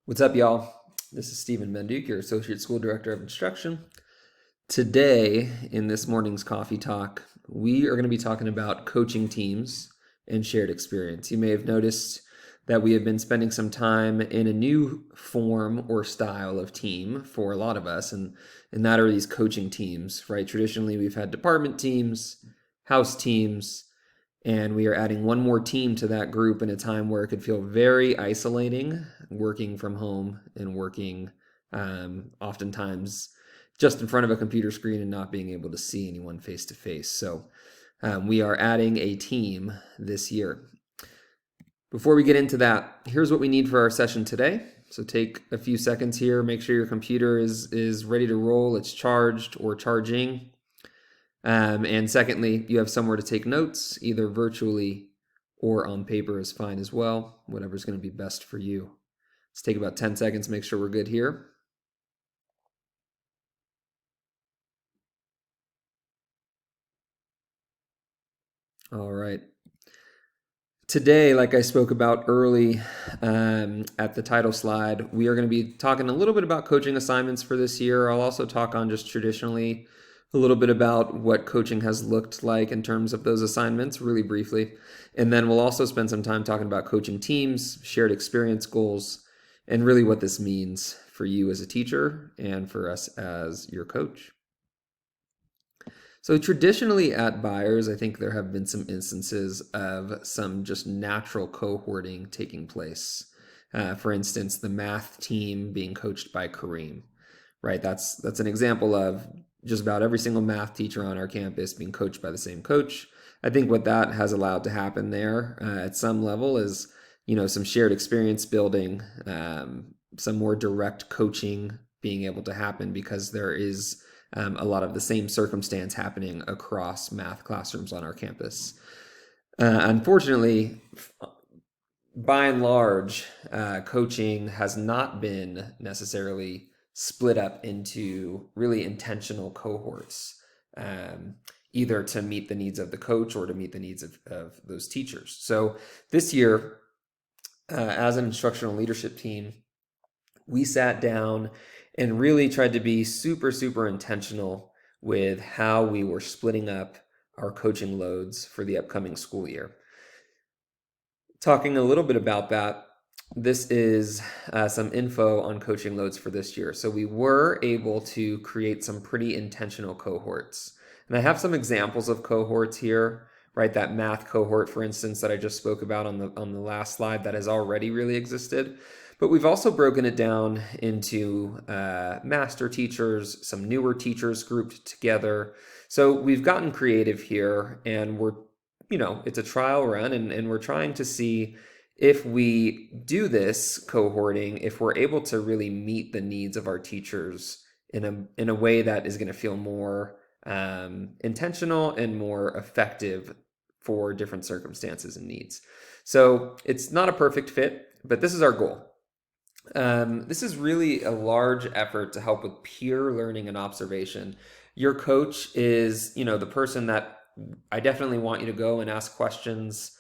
What's up, y'all? This is Stephen Menduke, your Associate School Director of Instruction. Today, in this morning's coffee talk, we are going to be talking about coaching teams and shared experience. You may have noticed that we have been spending some time in a new form or style of team for a lot of us, and that are these coaching teams, right? Traditionally, we've had department teams, house teams, and we are adding one more team to that group in a time where it could feel very isolating, working from home and working oftentimes just in front of a computer screen and not being able to see anyone face to face. So we are adding a team this year. Before we get into that, here's what we need for our session today. So take a few seconds here, make sure your computer is ready to roll, it's charged or charging. And secondly, you have somewhere to take notes, either virtually or on paper is fine as well, whatever's going to be best for you. Let's take about 10 seconds, make sure we're good here. All right. Today, like I spoke about early at the title slide, we are going to be talking a little bit about coaching assignments for this year. I'll also talk on just traditionally a little bit about what coaching has looked like in terms of those assignments, really briefly. And then we'll also spend some time talking about coaching teams, shared experience goals, and really what this means for you as a teacher and for us as your coach. So traditionally at Byers, I think there have been some instances of some just natural cohorting taking place. For instance, the math team being coached by Kareem, right? That's an example of just about every single math teacher on our campus being coached by the same coach. I think what that has allowed to happen there at some level is, some shared experience building, some more direct coaching being able to happen because there is a lot of the same circumstance happening across math classrooms on our campus. Unfortunately, by and large, coaching has not been necessarily split up into really intentional cohorts, either to meet the needs of the coach or to meet the needs of those teachers. So this year, as an instructional leadership team, we sat down and really tried to be super, super intentional with how we were splitting up our coaching loads for the upcoming school year. Talking a little bit about that, this is some info on coaching loads for this year. So we were able to create some pretty intentional cohorts. And I have some examples of cohorts here, right? That math cohort, for instance, that I just spoke about on the last slide that has already really existed. But we've also broken it down into master teachers, some newer teachers grouped together. So we've gotten creative here, and it's a trial run, and we're trying to see if we do this cohorting, if we're able to really meet the needs of our teachers in a way that is going to feel more intentional and more effective for different circumstances and needs. So it's not a perfect fit, but this is our goal. This is really a large effort to help with peer learning and observation. Your coach is, the person that I definitely want you to go and ask questions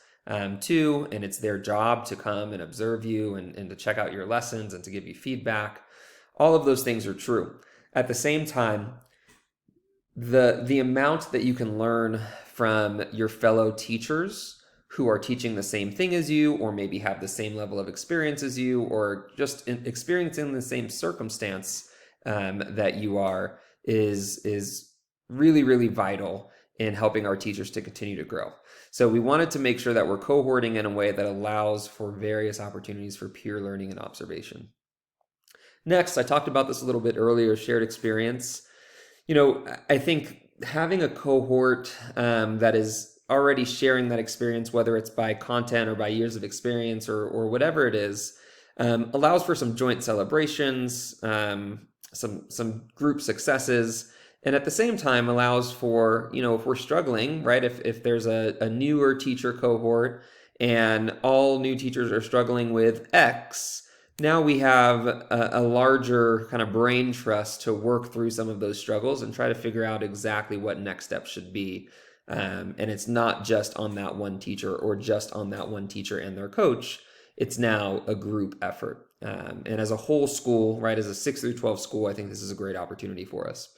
to, and it's their job to come and observe you and to check out your lessons and to give you feedback. All of those things are true. At the same time, the amount that you can learn from your fellow teachers who are teaching the same thing as you, or maybe have the same level of experience as you, or just experiencing the same circumstance that you are, is really, really vital in helping our teachers to continue to grow. So we wanted to make sure that we're cohorting in a way that allows for various opportunities for peer learning and observation. Next, I talked about this a little bit earlier, shared experience. I think having a cohort that is already sharing that experience, whether it's by content or by years of experience or whatever it is, allows for some joint celebrations, some group successes, and at the same time allows for, if we're struggling, right, if there's a newer teacher cohort and all new teachers are struggling with X, now we have a larger kind of brain trust to work through some of those struggles and try to figure out exactly what next steps should be. And it's not just on that one teacher or just on that one teacher and their coach. it's now a group effort. And as a whole school, right, as a 6 through 12 school, I think this is a great opportunity for us.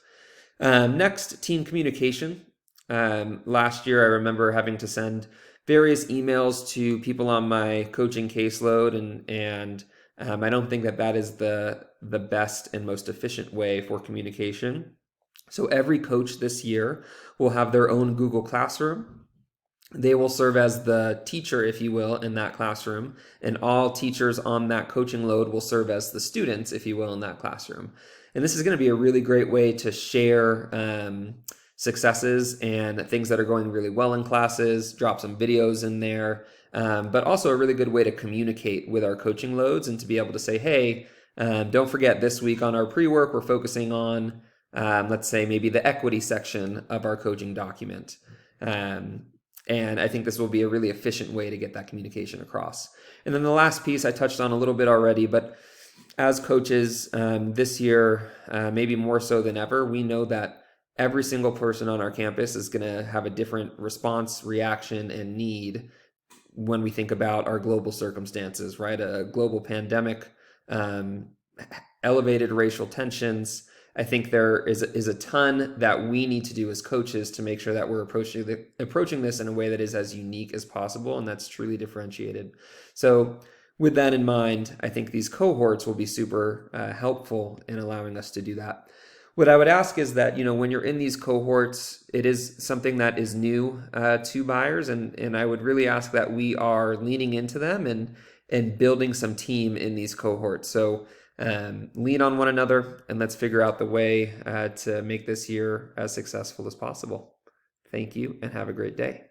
Next, team communication. Last year, I remember having to send various emails to people on my coaching caseload, and I don't think that is the best and most efficient way for communication. So every coach this year will have their own Google Classroom. They will serve as the teacher, if you will, in that classroom, and all teachers on that coaching load will serve as the students, if you will, in that classroom. And this is going to be a really great way to share successes and things that are going really well in classes, drop some videos in there, but also a really good way to communicate with our coaching loads and to be able to say, hey, don't forget this week on our pre-work, we're focusing on, let's say, maybe the equity section of our coaching document. And I think this will be a really efficient way to get that communication across. And then the last piece I touched on a little bit already, but as coaches this year, maybe more so than ever, we know that every single person on our campus is going to have a different response, reaction, and need when we think about our global circumstances, right? A global pandemic, elevated racial tensions. I think there is a ton that we need to do as coaches to make sure that we're approaching this in a way that is as unique as possible and that's truly differentiated. So with that in mind, I think these cohorts will be super helpful in allowing us to do that. What I would ask is that, when you're in these cohorts, it is something that is new to buyers, and I would really ask that we are leaning into them and building some team in these cohorts. So lean on one another, and let's figure out the way to make this year as successful as possible. Thank you, and have a great day.